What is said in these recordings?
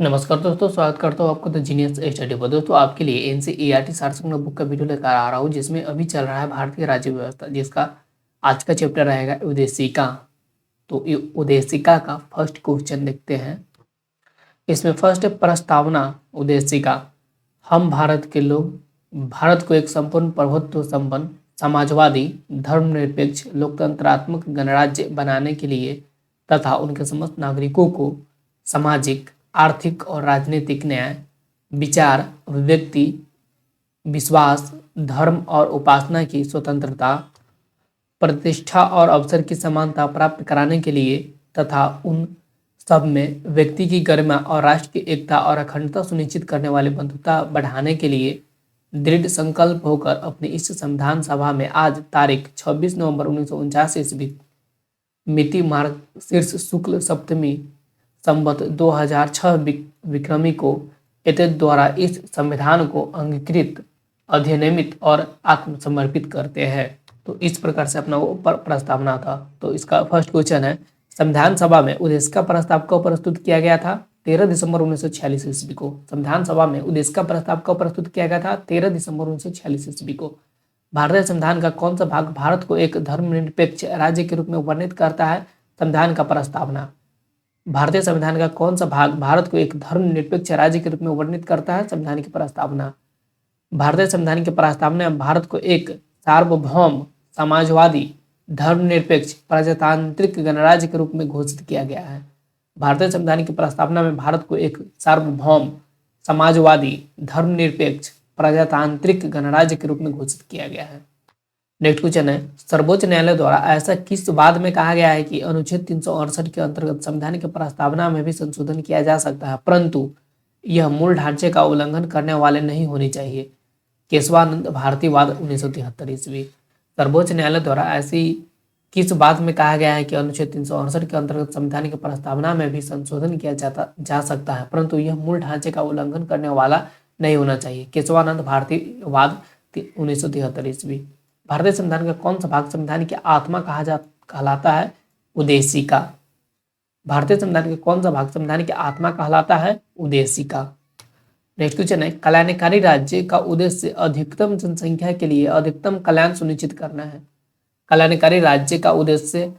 नमस्कार दोस्तों, स्वागत करता हूँ आपको द जीनियस स्टडी पर। दोस्तों आपके लिए एनसीईआरटी सार संग्रह बुक का वीडियो लेकर आ रहा हूँ, जिसमें अभी चल रहा है भारतीय राज्य व्यवस्था, जिसका आज का चैप्टर रहेगा उद्देशिका। तो ये उद्देशिका का फर्स्ट क्वेश्चन देखते हैं। इसमें फर्स्ट है प्रस्तावना। उद्देशिका: हम भारत के लोग भारत को एक संपूर्ण प्रभुत्व संपन्न समाजवादी धर्मनिरपेक्ष लोकतंत्रात्मक गणराज्य बनाने के लिए तथा उनके समस्त नागरिकों को सामाजिक, आर्थिक और राजनीतिक न्याय, विचार, अभिव्यक्ति, विश्वास, धर्म और उपासना की स्वतंत्रता, प्रतिष्ठा और अवसर की समानता प्राप्त कराने के लिए तथा उन सब में व्यक्ति की गरिमा और राष्ट्र की एकता और अखंडता सुनिश्चित करने वाली बंधुता बढ़ाने के लिए दृढ़ संकल्प होकर अपनी इस संविधान सभा में आज तारीख 26 नवंबर 1949 ईस्वी मिति मार्गशीर्ष शुक्ल सप्तमी संवत 2006 विक्रमी को एतद द्वारा इस संविधान को अंगीकृत, अधिनियमित और आत्मसमर्पित करते हैं। तो इस प्रकार से अपना वो प्रस्तावना था। तो इसका फर्स्ट क्वेश्चन है, संविधान सभा में उद्देश्य का प्रस्ताव कब प्रस्तुत किया गया था? 13 दिसंबर 1946 ईस्वी को। संविधान सभा में उद्देश्य का प्रस्ताव कब प्रस्तुत किया गया था? 13 दिसंबर 1946 ईस्वी को। भारतीय संविधान का कौन सा भाग भारत को एक धर्मनिरपेक्ष राज्य के रूप में वर्णित करता है? संविधान का प्रस्तावना। भारतीय संविधान का कौन सा भाग भारत को एक धर्मनिरपेक्ष राज्य के रूप में वर्णित करता है? संविधान की प्रस्तावना। भारतीय संविधान की प्रस्तावना में भारत को एक सार्वभौम समाजवादी धर्मनिरपेक्ष प्रजातांत्रिक गणराज्य के रूप में घोषित किया गया है। भारतीय संविधान की प्रस्तावना में भारत को एक सार्वभौम समाजवादी धर्मनिरपेक्ष प्रजातांत्रिक गणराज्य के रूप में घोषित किया गया है। नेक्स्ट क्वेश्चन है, सर्वोच्च न्यायालय द्वारा ऐसा किस वाद में कहा गया है कि अनुच्छेद 368 के अंतर्गत संविधान की प्रस्तावना में भी संशोधन किया जा सकता है, परंतु यह मूल ढांचे का उल्लंघन करने वाले नहीं होनी चाहिए? केशवानंद भारतीय वाद 1973 ईस्वी। सर्वोच्च न्यायालय द्वारा ऐसी किस बात में कहा गया है कि अनुच्छेद 368 के अंतर्गत संविधान की प्रस्तावना में भी संशोधन किया जा सकता है, परंतु यह मूल ढांचे का उल्लंघन करने वाला नहीं होना चाहिए? केशवानंद भारतीय वाद 1973 ईस्वी। भारतीय संविधान का कौन सा भाग संविधान की आत्मा कहलाता है? उद्देशिका। भारतीय संविधान का कौन सा भाग संविधान की आत्मा कहलाता है? उद्देशिका। नेक्स्ट क्वेश्चन है, कल्याणकारी राज्य का उद्देश्य अधिकतम जनसंख्या के लिए अधिकतम कल्याण सुनिश्चित करना है। कल्याणकारी राज्य का उद्देश्य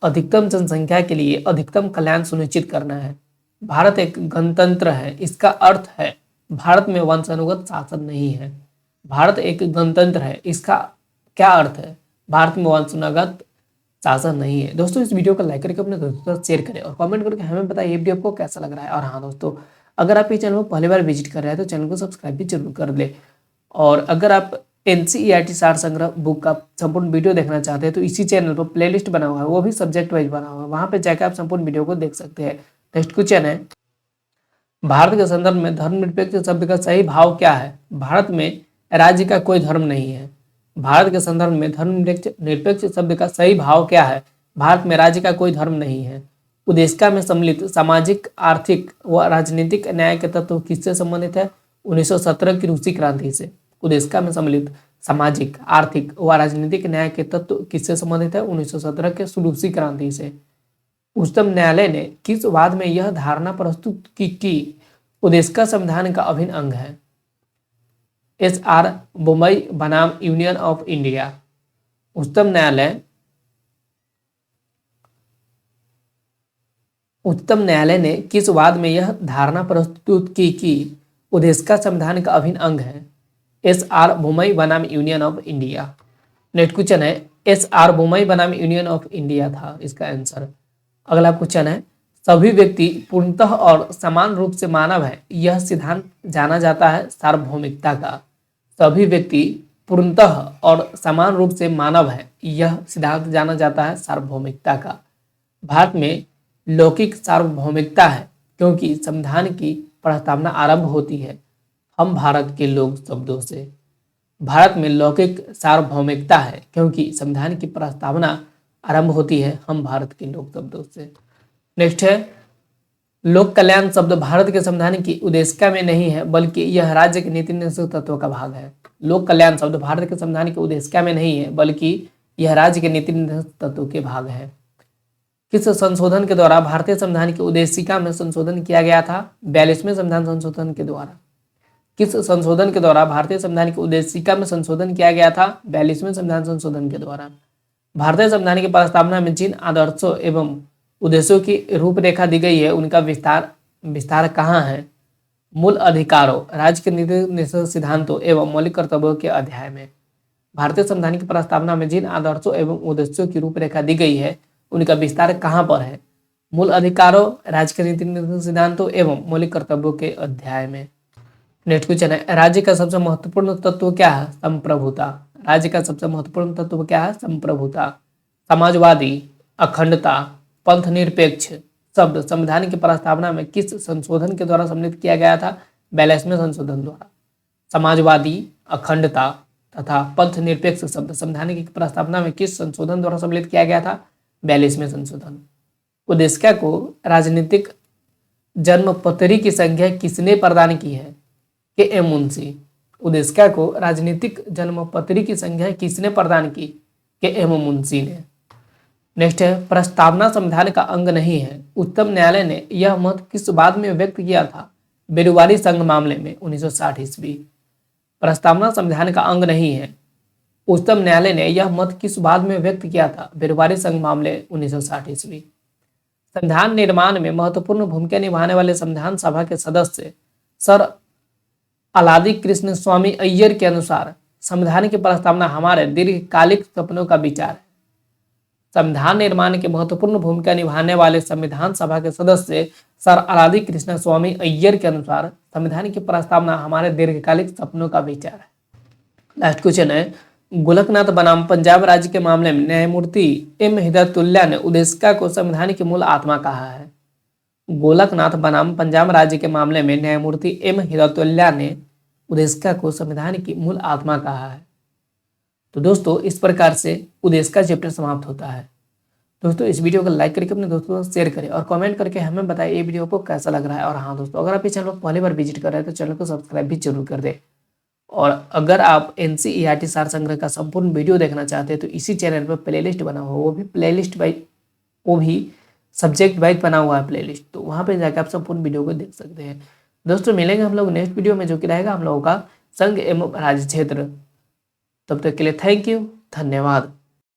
अधिकतम जनसंख्या के लिए अधिकतम कल्याण सुनिश्चित करना है। भारत एक गणतंत्र है, इसका अर्थ है भारत में वंशानुगत शासन नहीं है। भारत एक गणतंत्र है, इसका क्या अर्थ है? भारत में वंशानुगत शासन नहीं है। दोस्तों इस वीडियो को लाइक करके अपने दोस्तों के साथ शेयर करें और कमेंट करके हमें बताइए ये वीडियो आपको कैसा लग रहा है। और हाँ दोस्तों, अगर आप ये चैनल को पहली बार विजिट कर रहे हैं तो चैनल को सब्सक्राइब भी जरूर कर ले। और अगर आप एनसीईआरटी सार संग्रह बुक का संपूर्ण वीडियो देखना चाहते हैं तो इसी चैनल पर प्लेलिस्ट बना हुआ है, वो भी सब्जेक्ट वाइज बना हुआ है, वहाँ पे जाकर आप संपूर्ण वीडियो को देख सकते हैं। नेक्स्ट क्वेश्चन है, भारत के संदर्भ में धर्मनिरपेक्ष शब्द का सही भाव क्या है? भारत में राज्य का कोई धर्म नहीं है। भारत के संदर्भ में धर्मनिरपेक्ष शब्द का सही भाव क्या है? भारत में राज्य का कोई धर्म नहीं है। उद्देशिका में सम्मिलित सामाजिक, आर्थिक व राजनीतिक न्याय के तत्व किससे संबंधित है? 1917 की रूसी क्रांति से। उद्देशिका में सम्मिलित सामाजिक, आर्थिक व राजनीतिक न्याय के तत्व किससे संबंधित है? 1917 के रूसी क्रांति से। उच्चतम न्यायालय ने किस वाद में यह धारणा प्रस्तुत की कि उद्देशिका संविधान का अभिन्न अंग है? SR बोम्बई बनाम यूनियन ऑफ इंडिया। उच्चतम न्यायालय ने किस वाद में यह धारणा प्रस्तुत की कि उद्देशिका संविधान का अभिन्न अंग है? SR बोम्बई बनाम union of India. Next question है, SR बोम्बई बनाम यूनियन ऑफ इंडिया था इसका आंसर। अगला क्वेश्चन है, सभी व्यक्ति पूर्णतः और समान रूप से मानव है, यह सिद्धांत जाना जाता है सार्वभौमिकता का। सभी व्यक्ति पूर्णतः और समान रूप से मानव है, यह सिद्धांत जाना जाता है सार्वभौमिकता का। भारत में लौकिक सार्वभौमिकता है क्योंकि संविधान की प्रस्तावना आरंभ होती है हम भारत के लोग शब्दों से। भारत में लौकिक सार्वभौमिकता है क्योंकि संविधान की प्रस्तावना आरंभ होती है हम भारत के लोग शब्दों से। नेक्स्ट है, लोक कल्याण शब्द भारत के संविधान की उद्देशिका में नहीं है बल्कि यह राज्य के नीति निर्देशक तत्वों का भाग है। लोक कल्याण शब्द भारत के संविधान की उद्देशिका में नहीं है बल्कि यह राज्य के नीति निर्देशक तत्वों के भाग है। किस संशोधन के द्वारा भारतीय संविधान की उद्देशिका में संशोधन किया गया था? 42वें संविधान संशोधन के द्वारा। किस संशोधन के द्वारा भारतीय संविधान की उद्देशिका में संशोधन किया गया था? 42वें संविधान संशोधन के द्वारा। भारतीय संविधान की प्रस्तावना में जिन आदर्शों एवं उद्देश्यों की रूपरेखा दी गई है उनका विस्तार कहाँ है? मूल अधिकारों, राज्य के नीति सिद्धांतों एवं मौलिक कर्तव्यों के अध्याय में। भारतीय संविधान की प्रस्तावना में जिन आदर्शों एवं उद्देश्यों की रूपरेखा दी गई है उनका विस्तार कहाँ पर है? मूल अधिकारों, राज्य के नीति सिद्धांतों एवं मौलिक कर्तव्यों के अध्याय में। नेक्स्ट क्वेश्चन है, राज्य का सबसे महत्वपूर्ण तत्व क्या है? संप्रभुता। राज्य का सबसे महत्वपूर्ण तत्व क्या है? संप्रभुता। समाजवादी, अखंडता, पंथ निरपेक्ष शब्द संविधान की प्रस्तावना में किस संशोधन के द्वारा सम्मिलित किया गया था? 42वें संशोधन द्वारा। समाजवादी, अखंडता तथा पंथ निरपेक्ष शब्द संविधान की प्रस्तावना में किस संशोधन द्वारा सम्मिलित किया गया था? 42वें संशोधन। उद्देशिका को राजनीतिक जन्मपत्री की संख्या किसने प्रदान की है? के एम मुंशी। उद्देशिका को राजनीतिक जन्मपत्री की संख्या किसने प्रदान की? के एम मुंशी ने। नेक्स्ट है, प्रस्तावना संविधान का अंग नहीं है, उच्चतम न्यायालय ने यह मत किस बाद में व्यक्त किया था? बेरुवारी संघ मामले में 1960 ईस्वी। प्रस्तावना संविधान का अंग नहीं है, उच्चतम न्यायालय ने यह मत किस बाद में व्यक्त किया था? बेरुवारी संघ मामले 1960 ईस्वी। संविधान निर्माण में महत्वपूर्ण भूमिका निभाने वाले संविधान सभा के सदस्य सर अलादी कृष्ण स्वामी अय्यर के अनुसार संविधान की प्रस्तावना हमारे दीर्घकालिक सपनों का विचार है। संविधान निर्माण की महत्वपूर्ण भूमिका निभाने वाले संविधान सभा के सदस्य सर अलादी कृष्ण स्वामी अय्यर के अनुसार संविधान की प्रस्तावना हमारे दीर्घकालिक सपनों का विचार है। लास्ट क्वेश्चन है, गोलकनाथ बनाम पंजाब राज्य के मामले में न्यायमूर्ति एम हिदायतुल्लाह ने उद्देशिका को संविधान की मूल आत्मा कहा है। गोलकनाथ बनाम पंजाब राज्य के मामले में न्यायमूर्ति एम हिदायतुल्लाह ने उद्देशिका को संविधान की मूल आत्मा कहा है। तो दोस्तों इस प्रकार से उद्देशिका चैप्टर समाप्त होता है। दोस्तों इस वीडियो को लाइक करके अपने दोस्तों से शेयर करें और कमेंट करके हमें बताएं ये वीडियो को कैसा लग रहा है। और हाँ दोस्तों, अगर आप इस चैनल को पहली बार विजिट कर रहे हैं तो चैनल को सब्सक्राइब भी जरूर कर दें। और अगर आप एनसीईआरटी सार संग्रह का संपूर्ण वीडियो देखना चाहते हैं तो इसी चैनल पर प्लेलिस्ट बना हुआ, वो भी सब्जेक्ट वाइज बना हुआ है प्लेलिस्ट, तो वहाँ पे जाकर आप संपूर्ण वीडियो को देख सकते हैं। दोस्तों मिलेंगे हम लोग नेक्स्ट वीडियो में, जो कि रहेगा हम लोगों का संघ एवं राज्य क्षेत्र। तब तक के लिए थैंक यू, धन्यवाद।